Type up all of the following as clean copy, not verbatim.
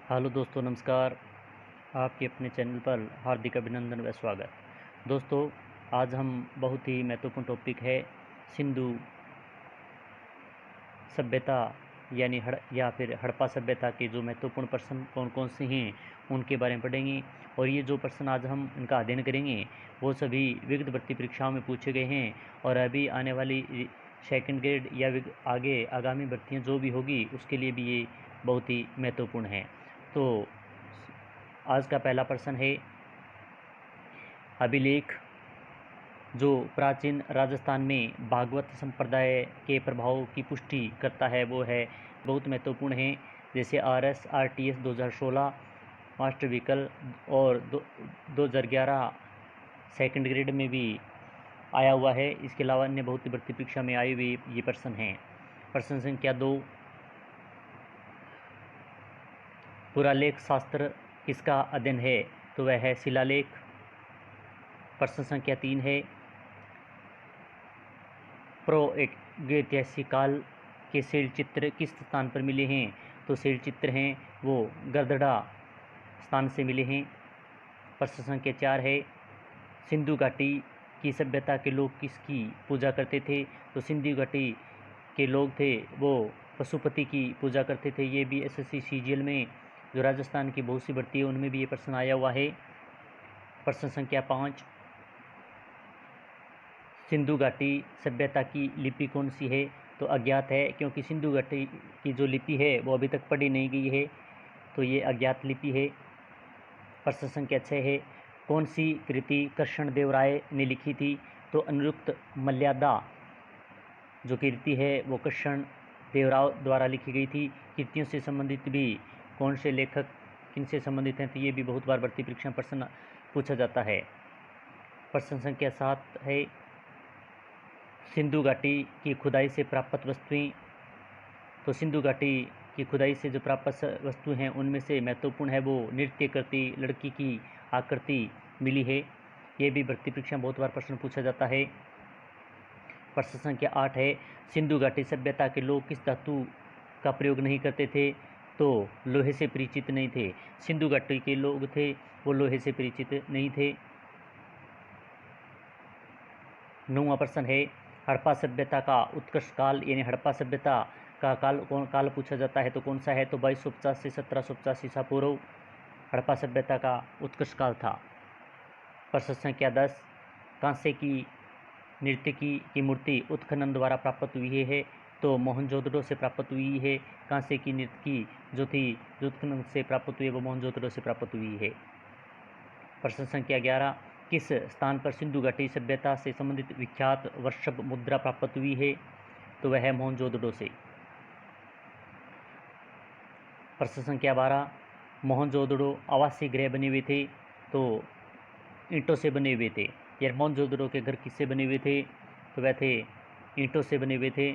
Hello दोस्तों, नमस्कार। आपके अपने चैनल पर हार्दिक अभिनंदन व स्वागत। दोस्तों, आज हम बहुत ही महत्वपूर्ण टॉपिक है सिंधु सभ्यता यानी या फिर हड़प्पा सभ्यता के जो महत्वपूर्ण प्रश्न कौन कौन से हैं उनके बारे में पढ़ेंगे। और ये जो प्रश्न आज हम इनका अध्ययन करेंगे वो सभी विविध भर्ती परीक्षाओं में पूछे गए हैं और अभी आने वाली सेकंड ग्रेड या आगे आगामी भर्तियाँ जो भी होगी उसके लिए भी ये बहुत ही महत्वपूर्ण है। तो आज का पहला प्रश्न है, अभिलेख जो प्राचीन राजस्थान में भागवत संप्रदाय के प्रभाव की पुष्टि करता है वो है बहुत महत्वपूर्ण है। जैसे RSRTS 2016 मास्टर व्हीकल और 2011 सेकंड ग्रेड में भी आया हुआ है। इसके अलावा अन्य बहुत ही भर्ती परीक्षा में आई हुई ये प्रश्न हैं। प्रश्न संख्या 2, पुरालेख शास्त्र किसका अध्ययन है? तो वह है शिलालेख। प्रश्न संख्या 3 है, प्रागैतिहासिक काल के शैल चित्र किस स्थान पर मिले हैं? तो शैल चित्र हैं वो गर्दड़ा स्थान से मिले हैं। प्रश्न संख्या 4 है, सिंधु घाटी की सभ्यता के लोग किसकी पूजा करते थे? तो सिंधु घाटी के लोग थे वो पशुपति की पूजा करते थे। ये भी SSC CGL में जो राजस्थान की बहुत सी भर्ती है उनमें भी ये प्रश्न आया हुआ है। प्रश्न संख्या 5, सिंधु घाटी सभ्यता की लिपि कौन सी है? तो अज्ञात है, क्योंकि सिंधु घाटी की जो लिपि है वो अभी तक पढ़ी नहीं गई है, तो ये अज्ञात लिपि है। प्रश्न संख्या 6 है, कौन सी कृति कृष्ण देव राय ने लिखी थी? तो अनिरुक्त मर्यादा जो कृति है वो कृष्ण देव राय द्वारा लिखी गई थी। कृतियों से संबंधित भी कौन से लेखक किनसे संबंधित हैं? तो ये भी बहुत बार भर्ती परीक्षा प्रश्न पूछा जाता है। प्रश्न संख्या 7 है, सिंधु घाटी की खुदाई से प्राप्त वस्तुएं। तो सिंधु घाटी की खुदाई से जो प्राप्त वस्तु हैं उनमें से महत्वपूर्ण है वो नृत्य करती लड़की की आकृति मिली है। ये भी भर्ती परीक्षा बहुत बार प्रश्न पूछा जाता है। प्रश्न संख्या 8 है, सिंधु घाटी सभ्यता के लोग किस धातु का प्रयोग नहीं करते थे? तो लोहे से परिचित नहीं थे। सिंधु घाटी के लोग थे वो लोहे से परिचित नहीं थे। 9वां प्रश्न है, हड़प्पा सभ्यता का उत्कृष्ट काल यानी हड़प्पा सभ्यता का काल पूछा जाता है तो कौन सा है? तो 2250 से 1750 ईसा पूर्व हड़प्पा सभ्यता का उत्कृष्ट काल था। प्रश्न संख्या 10, कांसे की नर्तकी की मूर्ति उत्खनन द्वारा प्राप्त हुई है? तो मोहनजोदड़ो से प्राप्त हुई है। कांसे की नर्तकी जो थी जो उत्खनन से प्राप्त हुई है वो मोहनजोदड़ो से प्राप्त हुई है। प्रश्न संख्या 11, किस स्थान पर सिंधु घाटी सभ्यता से संबंधित विख्यात वर्षभ मुद्रा प्राप्त हुई है? तो वह है मोहनजोदड़ो से। प्रश्न संख्या 12, मोहनजोदड़ो आवासीय गृह बने हुए थे तो ईंटों से बने हुए थे। यार मोहनजोदड़ो के घर किससे बने हुए थे? तो वह थे ईंटों से बने हुए थे।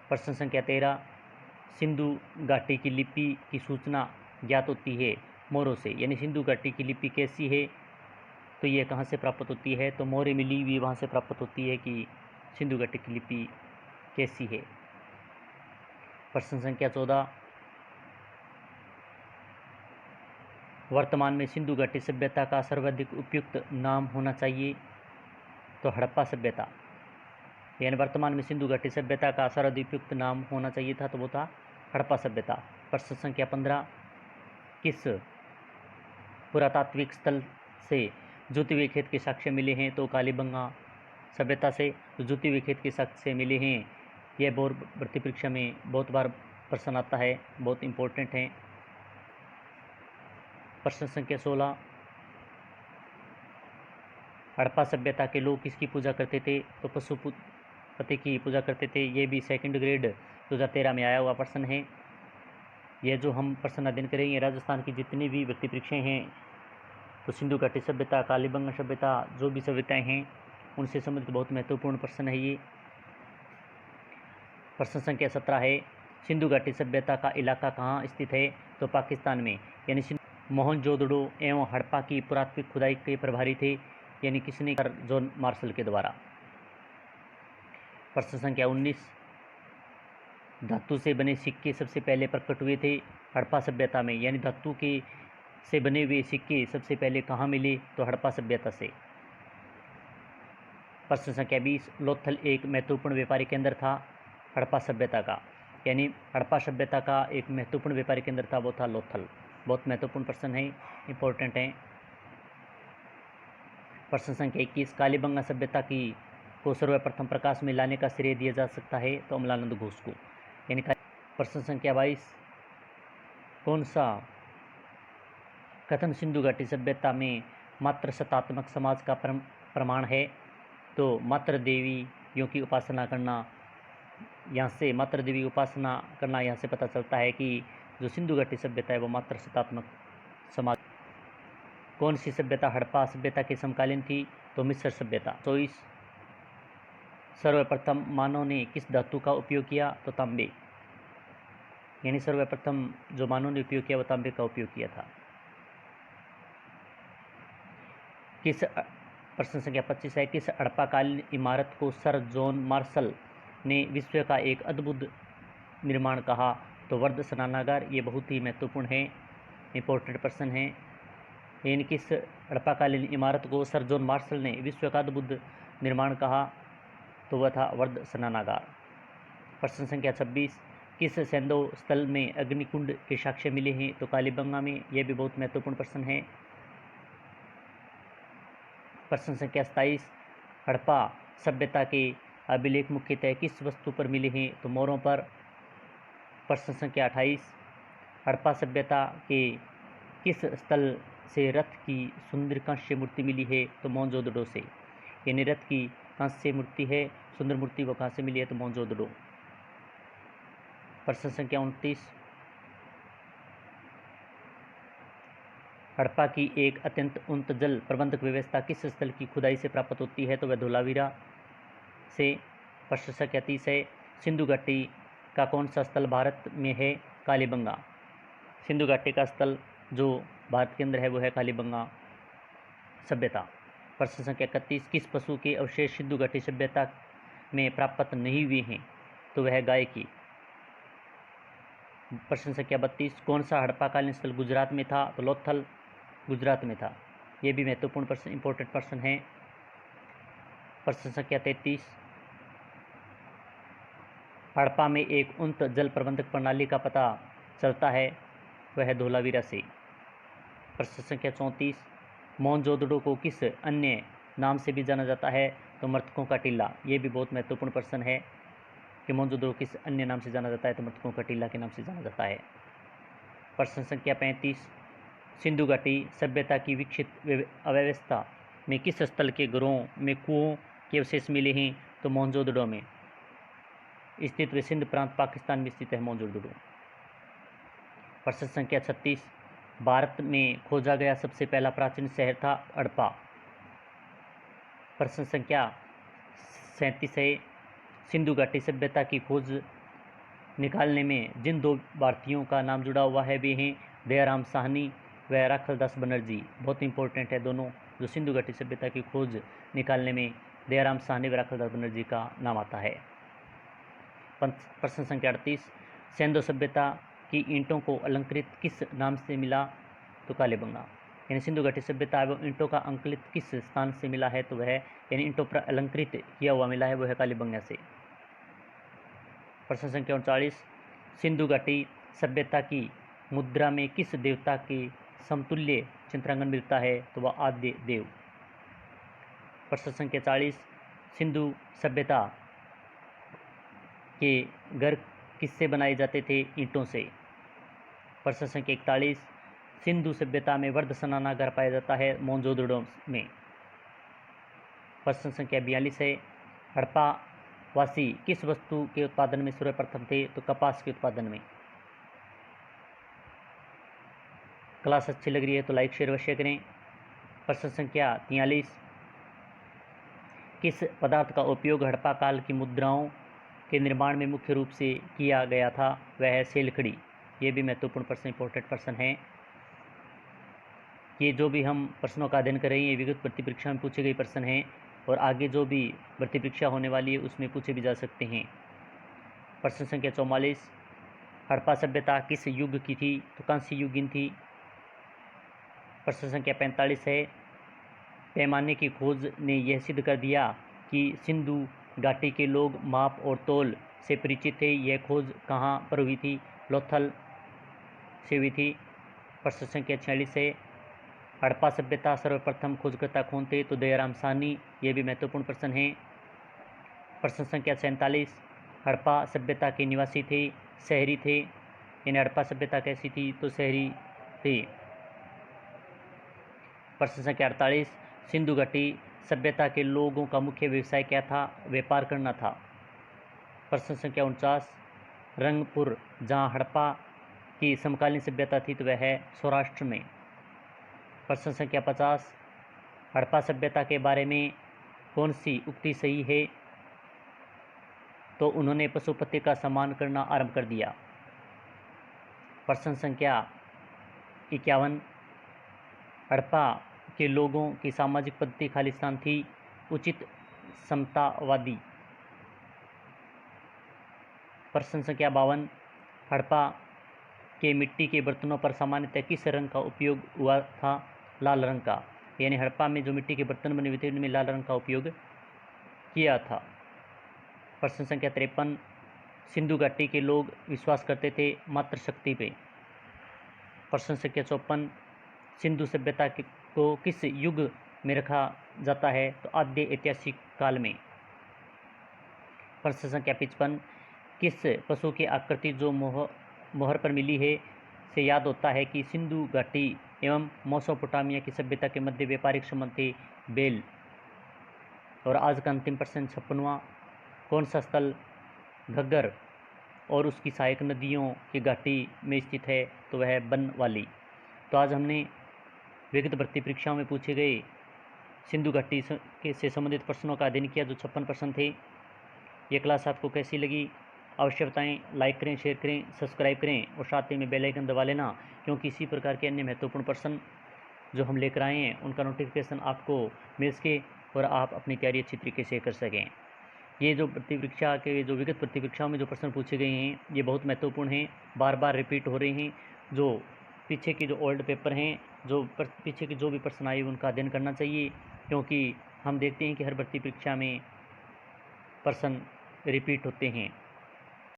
प्रश्न संख्या 13, सिंधु घाटी की लिपि की सूचना ज्ञात होती है मोरों से, यानी सिंधु घाटी की लिपि कैसी है? तो ये कहाँ से प्राप्त होती है? तो मोरे मिली हुई वहाँ से प्राप्त होती है कि सिंधु घाटी की लिपि कैसी है। प्रश्न संख्या 14, वर्तमान में सिंधु घाटी सभ्यता का सर्वाधिक उपयुक्त नाम होना चाहिए? तो हड़प्पा सभ्यता, यानी वर्तमान में सिंधु घाटी सभ्यता का सर्वाधिक उपयुक्त नाम होना चाहिए था तो वो था हड़प्पा सभ्यता। प्रश्न संख्या 15, किस पुरातात्विक स्थल से जुते हुए खेत के साक्ष्य मिले हैं? तो कालीबंगा सभ्यता से जुते हुए खेत के साक्ष्य मिले हैं। यह बहुत भर्ती परीक्षा में बहुत बार प्रश्न आता है, बहुत इम्पोर्टेंट है। प्रश्न संख्या 16, हड़प्पा सभ्यता के लोग किसकी पूजा करते थे? तो पशुपति की पूजा करते थे। ये भी सेकंड ग्रेड 2013 में आया हुआ प्रश्न है। यह जो हम प्रश्न अध्ययन करेंगे राजस्थान की जितनी भी भर्ती परीक्षाएँ हैं तो सिंधु घाटी सभ्यता, कालीबंगा सभ्यता, जो भी सभ्यताएँ हैं उनसे संबंधित बहुत महत्वपूर्ण प्रश्न है ये। प्रश्न संख्या 17 है, सिंधु घाटी सभ्यता का इलाका कहाँ स्थित है? तो पाकिस्तान में, यानी मोहनजोदड़ो एवं हड़प्पा की पुरातात्विक खुदाई के प्रभारी थे, यानी किसने? जॉन मार्शल के द्वारा। प्रश्न संख्या 19, धातु से बने सिक्के सबसे पहले प्रकट हुए थे? हड़प्पा सभ्यता में, यानी धातु के से बने हुए सिक्के सबसे पहले कहाँ मिले, तो हड़प्पा सभ्यता से। प्रश्न संख्या 20, लोथल एक महत्वपूर्ण व्यापारिक केंद्र था हड़प्पा सभ्यता का, यानी हड़प्पा सभ्यता का एक महत्वपूर्ण व्यापारिक केंद्र था, वो था लोथल। बहुत महत्वपूर्ण प्रश्न है, इंपॉर्टेंट है। प्रश्न संख्या 21, कालीबंगा सभ्यता की को सर्वप्रथम प्रकाश में लाने का श्रेय दिया जा सकता है, तो अमलानंद घोष को, यानी। प्रश्न संख्या 22, कौन सा कथन सिंधु घाटी सभ्यता में मात्र सत्तात्मक समाज का प्रमाण है, तो मात्र देवियों की उपासना करना, यहाँ से मात्र देवी उपासना करना यहाँ से पता चलता है कि जो सिंधु घाटी सभ्यता है वो मात्र सत्तात्मक समाज। कौन सी सभ्यता हड़प्पा सभ्यता के समकालीन थी, तो मिस्र सभ्यता। 24, सर्वप्रथम मानव ने किस धातु का उपयोग किया, तो तांबे, यानी सर्वप्रथम जो मानव ने उपयोग किया वो तांबे का उपयोग किया था। प्रश्न संख्या 25 है, किस हड़प्पाकालीन इमारत को सर जॉन मार्शल ने विश्व का एक अद्भुत निर्माण कहा, तो वर्ध स्नानागार। ये बहुत ही महत्वपूर्ण है, इंपॉर्टेंट प्रश्न है। यानी किस हड़प्पाकालीन इमारत को सर जॉन मार्शल ने विश्व का अद्भुत निर्माण कहा, तो वह था वर्ध स्नानागार। प्रश्न संख्या 26, किस सैंधव स्थल में अग्निकुंड के साक्ष्य मिले हैं, तो कालीबंगा में। यह भी बहुत महत्वपूर्ण प्रश्न है। प्रश्न संख्या 27, हड़प्पा सभ्यता के अभिलेख मुख्यतः किस वस्तु पर मिले हैं, तो मोहरों पर। प्रश्न संख्या 28, हड़प्पा सभ्यता के किस स्थल से रथ की सुंदर कांस्य मूर्ति मिली है, तो मोहनजोदड़ो से, यानी रथ की कांस्य मूर्ति है, सुंदर मूर्ति वो कहाँ से मिली है, तो मोहनजोदड़ो। प्रश्न संख्या 29, हड़प्पा की एक अत्यंत उन्नत जल प्रबंधक व्यवस्था किस स्थल की खुदाई से प्राप्त होती है, तो वह धोलावीरा से। प्रश्न संख्या 30 है, सिंधु घाटी का कौन सा स्थल भारत में है, कालीबंगा। सिंधु घाटी का स्थल जो भारत के अंदर है वो है कालीबंगा सभ्यता। प्रश्न संख्या 31, किस पशु के अवशेष सिंधु घाटी सभ्यता में प्राप्त नहीं हुए हैं, तो वह गाय की। प्रश्न संख्या 32, कौन सा हड़प्पाकालीन स्थल गुजरात में था, तो लोथल गुजरात में था। ये भी महत्वपूर्ण प्रश्न, इंपॉर्टेंट प्रश्न है। प्रश्न संख्या 33, हड़प्पा में एक उन्नत जल प्रबंधक प्रणाली का पता चलता है, वह धोलावीरा से। प्रश्न संख्या 34, मोहनजोदड़ो को किस अन्य नाम से भी जाना जाता है, तो मृतकों का टीला। ये भी बहुत महत्वपूर्ण प्रश्न है कि मोहनजोदड़ो किस अन्य नाम से जाना जाता है, तो मृतकों का टीला के नाम से जाना जाता है। प्रश्न संख्या 35, सिंधु घाटी सभ्यता की विकसित अव्यवस्था में किस स्थल के घरों में कुओं के अवशेष मिले हैं, तो मोहनजोदड़ो में स्थित व सिंध प्रांत पाकिस्तान में स्थित है मोहनजोदड़ो। प्रश्न संख्या 36, भारत में खोजा गया सबसे पहला प्राचीन शहर था हड़प्पा। प्रश्न संख्या 37 है, सिंधु घाटी सभ्यता की खोज निकालने में जिन दो भारतीयों का नाम जुड़ा हुआ है वे हैं दयाराम साहनी व राखलदास बनर्जी। बहुत इंपॉर्टेंट है दोनों, जो सिंधु घाटी सभ्यता की खोज निकालने में दयाराम साहनी व राखलदास बनर्जी का नाम आता है। प्रश्न संख्या 38, सैंधव सभ्यता की ईंटों को अलंकृत किस नाम से मिला, तो कालीबंगा। यानी सिंधु घाटी सभ्यता एवं ईंटों का अंकुलित किस स्थान से मिला है, तो वह यानी ईंटों पर अलंकृत किया हुआ मिला है वो है कालीबंगा से। प्रश्न संख्या 39, सिंधु घाटी सभ्यता की मुद्रा में किस देवता के समतुल्य चित्रांकन मिलता है, तो वह आद्य देव। प्रश्न संख्या 40, सिंधु सभ्यता के घर किससे बनाए जाते थे, ईंटों से। प्रश्न संख्या 41, सिंधु सभ्यता में वर्ध स्नानागार पाया जाता है मोहनजोदड़ो में। प्रश्न संख्या 42 है, हड़प्पा वासी किस वस्तु के उत्पादन में सर्वप्रथम थे, तो कपास के उत्पादन में। क्लास अच्छी लग रही है तो लाइक शेयर अवश्य करें। प्रश्न संख्या 43, किस पदार्थ का उपयोग हड़प्पा काल की मुद्राओं के निर्माण में मुख्य रूप से किया गया था, वह है सेलखड़ी। ये भी महत्वपूर्ण प्रश्न, इंपॉर्टेंट प्रश्न है। ये जो भी हम प्रश्नों का अध्ययन कर रहे हैं ये विगत भर्ती परीक्षा में पूछे गए प्रश्न हैं और आगे जो भी भर्ती परीक्षा होने वाली है उसमें पूछे भी जा सकते हैं। प्रश्न संख्या 44, हड़प्पा सभ्यता किस युग की थी? तो कांस्य युगीन थी। प्रश्न संख्या 45 है, पैमाने की खोज ने यह सिद्ध कर दिया कि सिंधु घाटी के लोग माप और तौल से परिचित थे। यह खोज कहाँ पर हुई थी? लोथल से हुई थी। प्रश्न संख्या 46 है, हड़प्पा सभ्यता सर्वप्रथम खोजकर्ता कौन थे? तो दयाराम साहनी। यह भी महत्वपूर्ण प्रश्न है। प्रश्न संख्या 47, हड़प्पा सभ्यता के निवासी थे, शहरी थे? यानी हड़प्पा सभ्यता कैसी थी? तो शहरी थे। प्रश्न संख्या 48, सिंधु घाटी सभ्यता के लोगों का मुख्य व्यवसाय क्या था? व्यापार करना था। प्रश्न संख्या 49, रंगपुर जहाँ हड़प्पा की समकालीन सभ्यता थी तो वह है सौराष्ट्र में। प्रश्न संख्या 50, हड़प्पा सभ्यता के बारे में कौन सी उक्ति सही है? तो उन्होंने पशुपति का सम्मान करना आरंभ कर दिया। प्रश्न संख्या 51, हड़प्पा के लोगों की सामाजिक पद्धति खालिस्तान थी, उचित समतावादी। प्रश्न संख्या 52, हड़प्पा के मिट्टी के बर्तनों पर सामान्यतः किस रंग का उपयोग हुआ था? लाल रंग का। यानी हड़प्पा में जो मिट्टी के बर्तन बने हुए थे उनमें लाल रंग का उपयोग किया था। प्रश्न संख्या 53, सिंधु घाटी के लोग विश्वास करते थे मात्र शक्ति पे। प्रश्न संख्या 54, सिंधु सभ्यता को किस युग में रखा जाता है? तो आद्य ऐतिहासिक काल में। प्रश्न संख्या 55, किस पशु की आकृति जो मोहर पर मिली है से याद होता है कि सिंधु घाटी एवं मेसोपोटामिया की सभ्यता के मध्य व्यापारिक संबंध थे? बेल। और आज का अंतिम प्रश्न 56वां, कौन सा स्थल घग्गर और उसकी सहायक नदियों की घाटी में स्थित है? तो वह है बनवाली। तो आज हमने विगत भर्ती परीक्षाओं में पूछे गए सिंधु घाटी से संबंधित प्रश्नों का अध्ययन किया, जो 56 प्रश्न थे। ये क्लास आपको कैसी लगी अवश्य बताएं। लाइक करें, शेयर करें, सब्सक्राइब करें और साथ ही में बेल आइकन दबा लेना, क्योंकि इसी प्रकार के अन्य महत्वपूर्ण प्रश्न जो हम लेकर आए हैं उनका नोटिफिकेशन आपको मिल सके और आप अपनी तैयारी अच्छी तरीके से कर सकें। ये जो भर्ती परीक्षा के जो विगत भर्ती परीक्षाओं में जो प्रश्न पूछे गए हैं ये बहुत महत्वपूर्ण हैं, बार बार रिपीट हो रहे हैं। जो पीछे के जो ओल्ड पेपर हैं, जो पीछे के जो भी प्रश्न आए उनका अध्ययन करना चाहिए, क्योंकि हम देखते हैं कि हर भर्ती परीक्षा में प्रश्न रिपीट होते हैं।